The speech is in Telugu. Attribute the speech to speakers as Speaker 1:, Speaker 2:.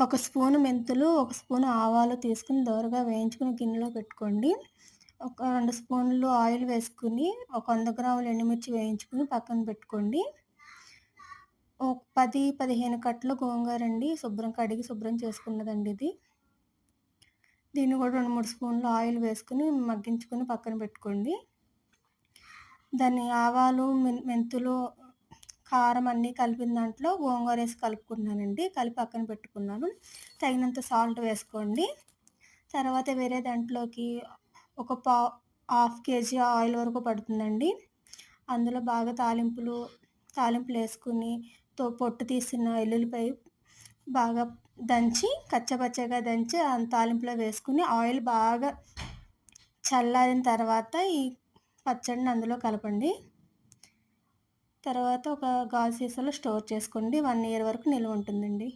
Speaker 1: ఒక స్పూను మెంతులు, ఒక స్పూను ఆవాలు తీసుకొని దోరగా వేయించుకొని గిన్నెలో పెట్టుకోండి. ఒక 2 స్పూన్లు ఆయిల్ వేసుకొని, ఒక 100 గ్రాముల ఎండుమిర్చి వేయించుకొని పక్కన పెట్టుకోండి. ఒక 10, 15 కట్టలు గోంగూరండి. శుభ్రం చేసుకున్నదండి ఇది. దీన్ని కూడా 2, 3 స్పూన్లు ఆయిల్ వేసుకొని మగ్గించుకొని పక్కన పెట్టుకోండి. దాన్ని ఆవాలు, మెంతులు, కారం అన్నీ కలిపిన దాంట్లో గోంగూరేసి కలుపుకున్నానండి. కలిపి పక్కన పెట్టుకున్నాను. తగినంత సాల్ట్ వేసుకోండి. తర్వాత వేరే దాంట్లోకి ఒక హాఫ్ కేజీ ఆయిల్ వరకు పడుతుందండి. అందులో బాగా తాలింపులేసుకొని పొట్టు తీసిన ఎల్లుల్లిపాయ బాగా దంచి కచ్చపచ్చగా దంచి ఆ తాలింపులో వేసుకొని ఆయిల్ బాగా చల్లారిన తర్వాత ఈ పచ్చడిని అందులో కలపండి. తర్వాత ఒక గాజు సీసాలో స్టోర్ చేసుకోండి. 1 ఇయర్ వరకు నిల్వ ఉంటుందండి.